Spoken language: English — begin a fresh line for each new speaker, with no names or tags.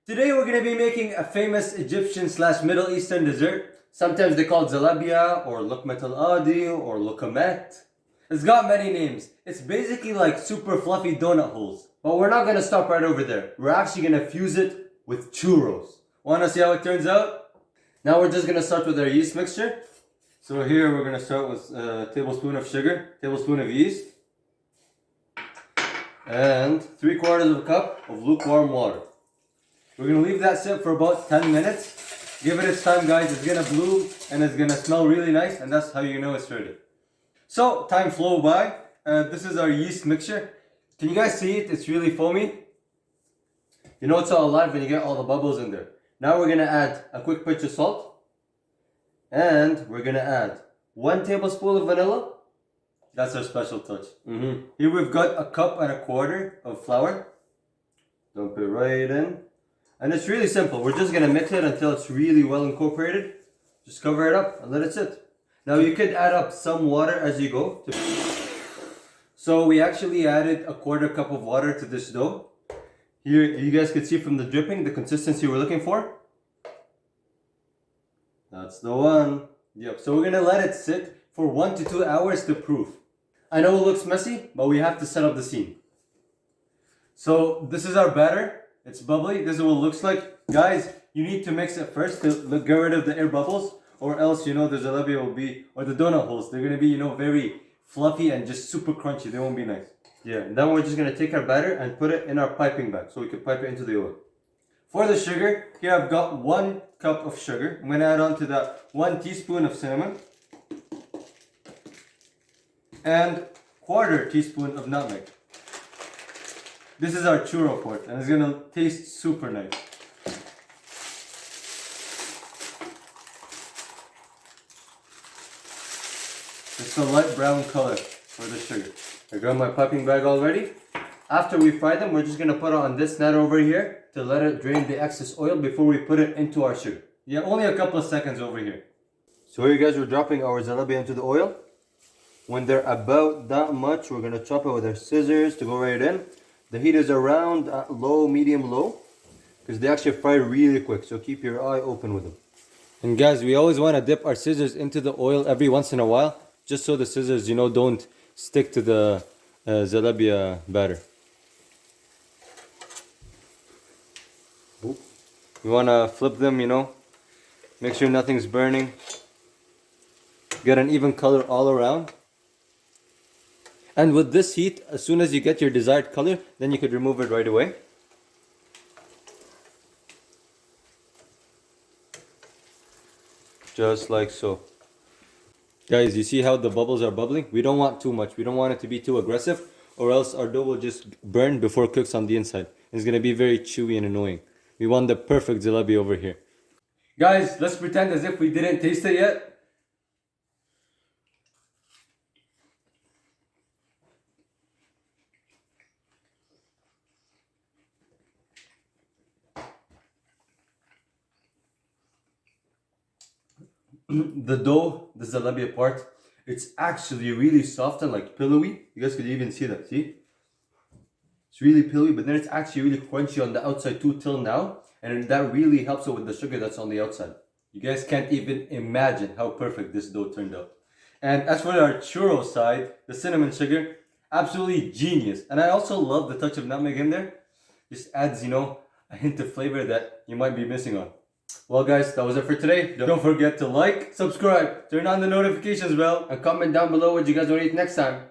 Today we're going to be making a famous Egyptian slash Middle Eastern dessert. Sometimes they call it Zalabia or Lukmat al-Adi or Lukamet. It's got many names. It's basically like super fluffy donut holes. But we're not going to stop right over there. We're actually going to fuse it with churros. Want to see how it turns out? Now we're just going to start with our yeast mixture. So here we're going to start with a tablespoon of sugar, tablespoon of yeast, and 3/4 of a cup of lukewarm water. We're going to leave that sit for about 10 minutes. Give it its time, guys. It's going to bloom and it's going to smell really nice, and that's how you know it's ready. So, time flew by. This is our yeast mixture. Can you guys see it? It's really foamy. You know it's all alive when you get all the bubbles in there. Now we're going to add a quick pinch of salt. And we're going to add 1 tablespoon of vanilla. That's our special touch. Here we've got 1.25 cups of flour. Dump it right in. And it's really simple. We're just going to mix it until it's really well incorporated. Just cover it up and let it sit. Now you could add up some water as you go. So we actually added 1/4 cup of water to this dough. Here you guys can see from the dripping the consistency we're looking for. That's the one. Yep. So we're going to let it sit for 1 to 2 hours to proof. I know it looks messy, but we have to set up the scene. So this is our batter. It's bubbly. This is what it looks like. Guys, you need to mix it first to get rid of the air bubbles, or else, the Zalabia will be, or the donut holes, they're going to be, very fluffy and just super crunchy. They won't be nice. Yeah, and then we're just going to take our batter and put it in our piping bag so we can pipe it into the oil. For the sugar, here I've got 1 cup of sugar. I'm going to add on to that 1 teaspoon of cinnamon and 1/4 teaspoon of nutmeg. This is our churro part, and it's going to taste super nice. It's a light brown color for the sugar. I got my piping bag all ready. After we fry them, we're just going to put it on this net over here to let it drain the excess oil before we put it into our sugar. Yeah, only a couple of seconds over here. So here, guys, we're dropping our Zalabia into the oil. When they're about that much, we're going to chop it with our scissors to go right in. The heat is around low, medium, low, because they actually fry really quick, so keep your eye open with them. And guys, we always want to dip our scissors into the oil every once in a while, just so the scissors, don't stick to the Zalabia batter. You want to flip them, make sure nothing's burning. Get an even color all around. And with this heat, as soon as you get your desired color, then you could remove it right away. Just like so. Guys, you see how the bubbles are bubbling? We don't want too much. We don't want it to be too aggressive, or else our dough will just burn before it cooks on the inside. It's going to be very chewy and annoying. We want the perfect jalebi over here. Guys, let's pretend as if we didn't taste it yet. The dough, the Zalabia part, it's actually really soft and like pillowy. You guys could even see that, see? It's really pillowy, but then it's actually really crunchy on the outside too till now. And that really helps it with the sugar that's on the outside. You guys can't even imagine how perfect this dough turned out. And as for our churro side, the cinnamon sugar, absolutely genius. And I also love the touch of nutmeg in there. Just adds, a hint of flavor that you might be missing on. Well, guys, that was it for today. Don't forget to like, subscribe, turn on the notifications bell, and comment down below what you guys want to eat next time.